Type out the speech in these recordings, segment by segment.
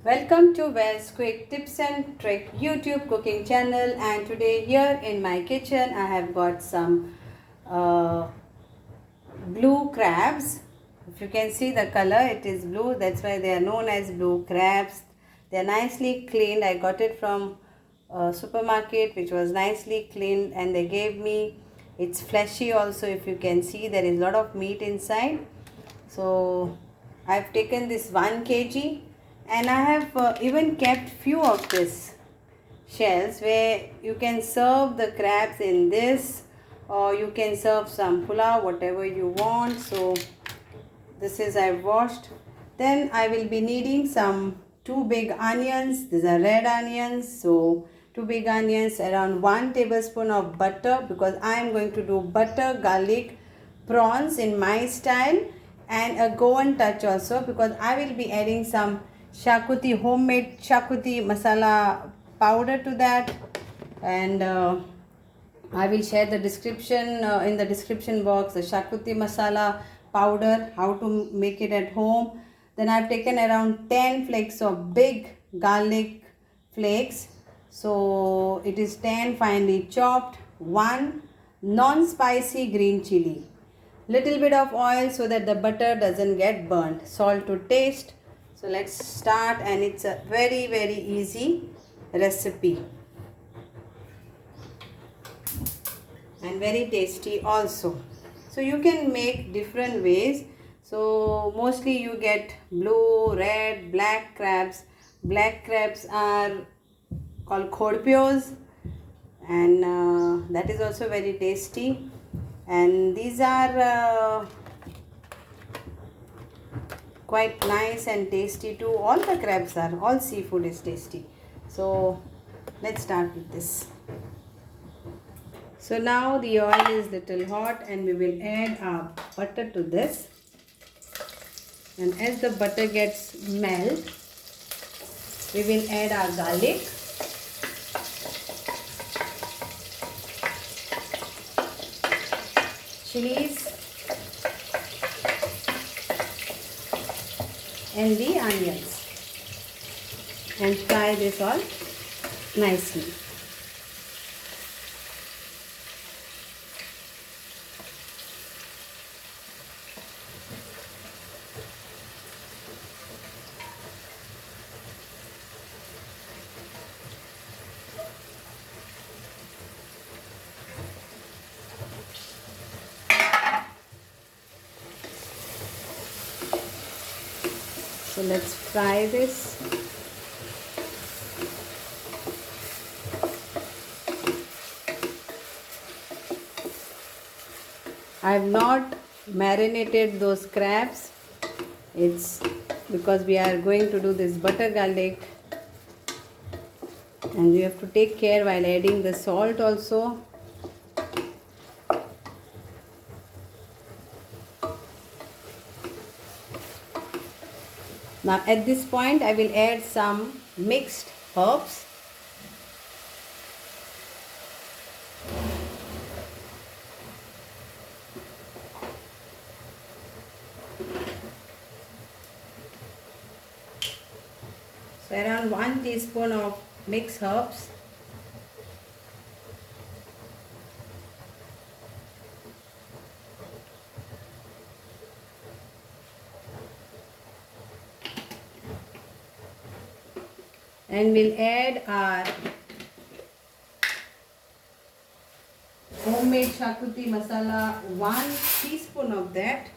Welcome to Wells Quick Tips and Trick YouTube cooking channel, and today here in my kitchen I have got some blue crabs. If you can see the color, it is blue, that's why they are known as blue crabs. They are nicely cleaned. I got it from a supermarket which was nicely cleaned, and they gave me, it's fleshy also. If you can see, there is a lot of meat inside. So I've taken this 1 kg, and I have even kept few of this shells where you can serve the crabs in this, or you can serve some pulao, whatever you want. So this is I've washed. Then I will be needing some 2 big onions. These are red onions. So 2 big onions, around 1 tablespoon of butter, because I am going to do butter garlic prawns in my style, and a Goan touch also, because I will be adding some Xacuti, homemade Xacuti Masala powder to that. And I will share the description in the description box, the Xacuti Masala powder, how to make it at home. Then I've taken around 10 flakes of big garlic flakes. So it is 10 finely chopped. 1 non-spicy green chili. Little bit of oil so that the butter doesn't get burnt. Salt to taste. So let's start, and it's a very easy recipe and very tasty also. So you can make different ways. So mostly you get blue, red, black crabs. Black crabs are called khorpios, and that is also very tasty. And these are quite nice and tasty too. All the crabs are, all seafood is tasty. So let's start with this. So now the oil is little hot, and we will add our butter to this. And as the butter gets melt, we will add our garlic, chilies, and the onions, and fry this all nicely. So let's fry this. I have not marinated those crabs. It's because we are going to do this butter garlic, and we have to take care while adding the salt also. Now at this point I will add some mixed herbs. So around 1 teaspoon of mixed herbs. And we'll add our homemade Xacuti masala, 1 teaspoon of that.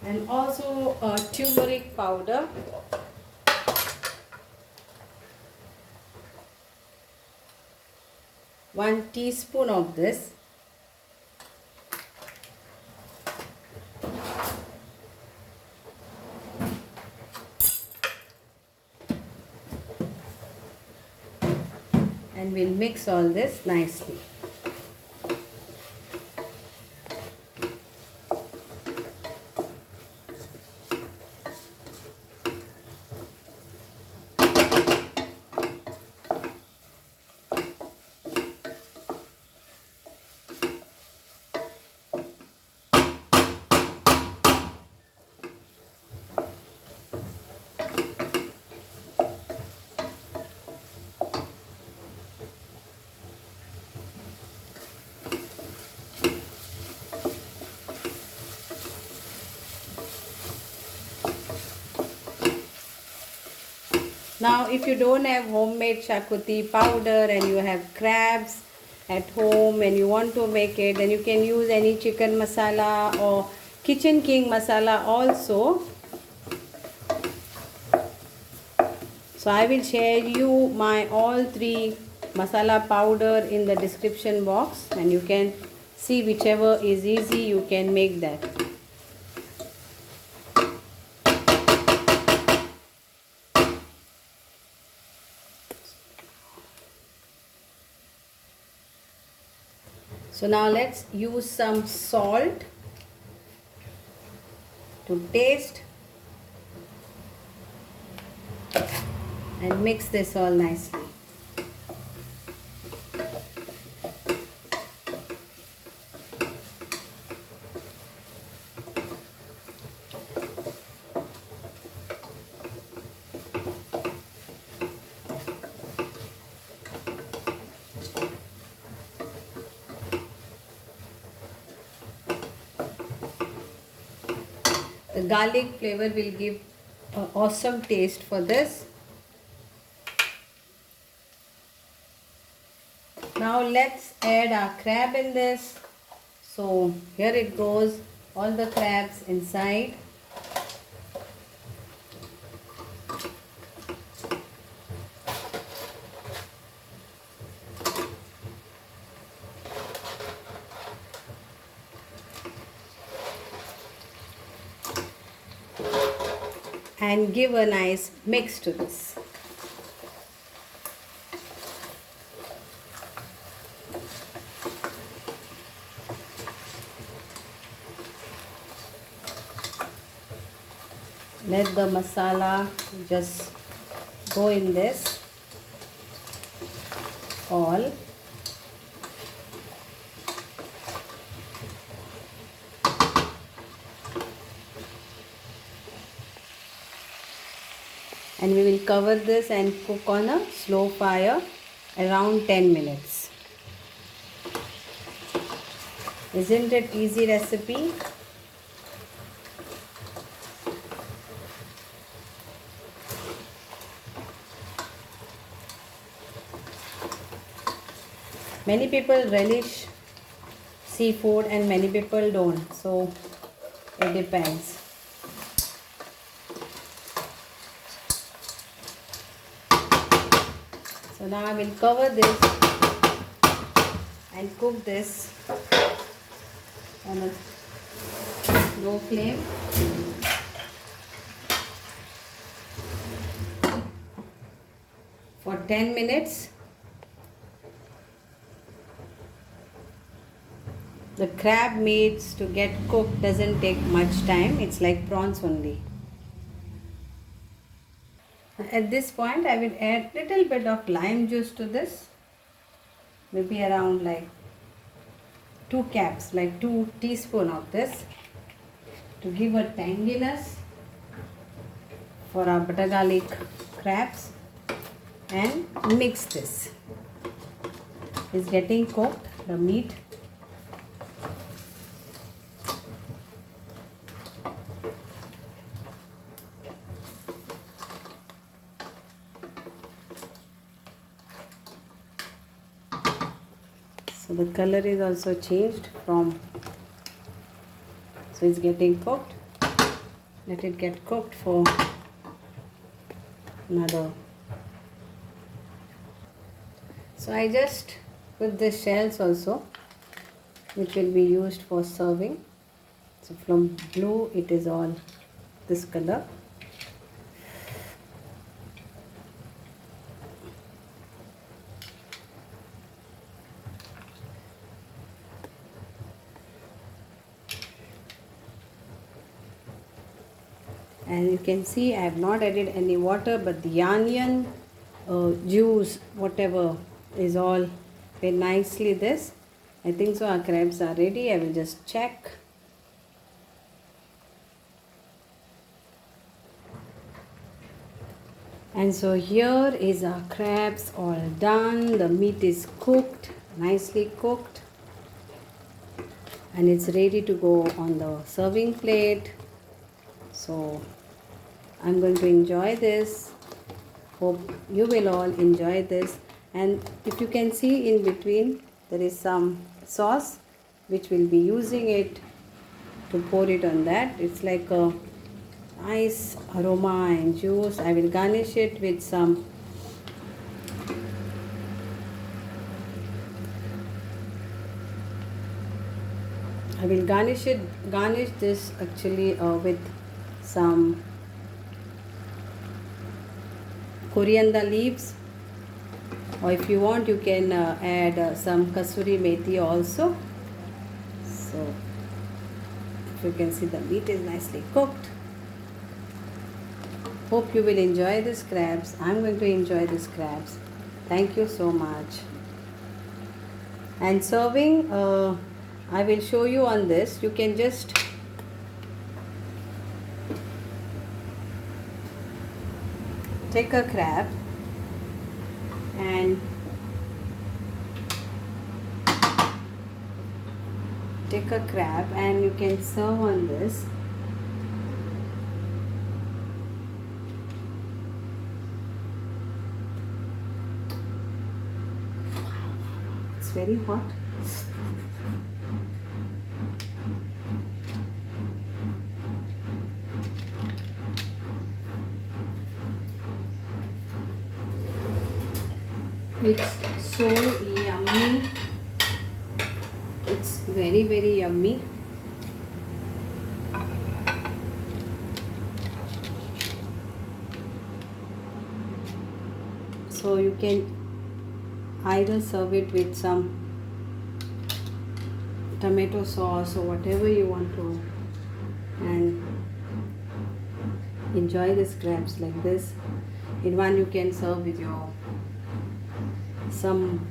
And also turmeric powder. One teaspoon of this. And we'll mix all this nicely. Now if you don't have homemade Xacuti powder and you have crabs at home and you want to make it, then you can use any chicken masala or Kitchen King masala also. So I will share you my all three masala powder in the description box, and you can see whichever is easy, you can make that. So now let's use some salt to taste and mix this all nicely. The garlic flavor will give an awesome taste for this. Now let's add our crab in this. So here it goes, all the crabs inside. And give a nice mix to this. Let the masala just go in this all. And we will cover this and cook on a slow fire around 10 minutes. Isn't it easy recipe? Many people relish seafood and many people don't, so it depends. So now I will cover this and cook this on a low flame. For 10 minutes. The crab meats to get cooked doesn't take much time. It's like prawns only. At this point I will add little bit of lime juice to this. Maybe around like 2 caps, like 2 teaspoons of this, to give a tanginess for our butter garlic crabs, and mix this. It's getting cooked, the meat. So the color is also changed from, so it's getting cooked. Let it get cooked for another. So I just put the shells also, which will be used for serving. So from blue it is all this color. And you can see I have not added any water, but the onion juice, whatever, is all very nicely this. I think so our crabs are ready. I will just check. And so here is our crabs all done. The meat is cooked, nicely cooked, and it's ready to go on the serving plate. So I'm going to enjoy this Hope you will all enjoy this. And if you can see in between, there is some sauce which will be using it to pour it on that. It's like a nice aroma and juice. I will garnish it with some garnish this actually with some coriander leaves, or if you want you can add some kasuri methi also. So if you can see, the meat is nicely cooked. Hope you will enjoy these crabs. I'm going to enjoy these crabs. Thank you so much. And serving, I will show you on this. You can just take a crab and you can serve on this. It's very hot. It's so yummy. It's very, very yummy. So you can either serve it with some tomato sauce or whatever you want to, and enjoy these crabs like this. In one you can serve with your some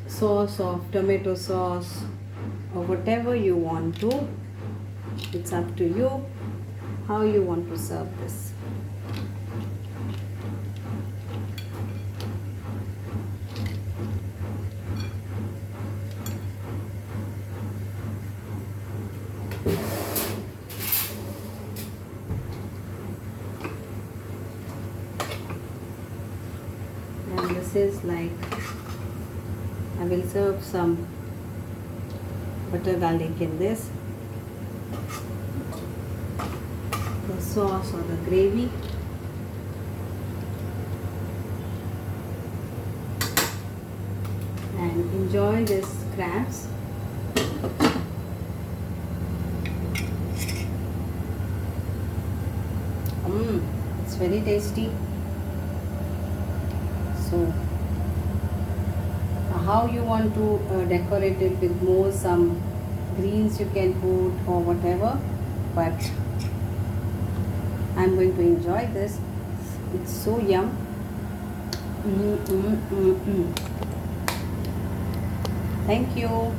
sauce of tomato sauce or whatever you want to. It's up to you how you want to serve this. And this is like, I will serve some butter garlic in this, the sauce or the gravy. And enjoy this crabs. It's very tasty. So how you want to decorate it with more some greens you can put or whatever, but I'm going to enjoy this. It's so yum. Thank you.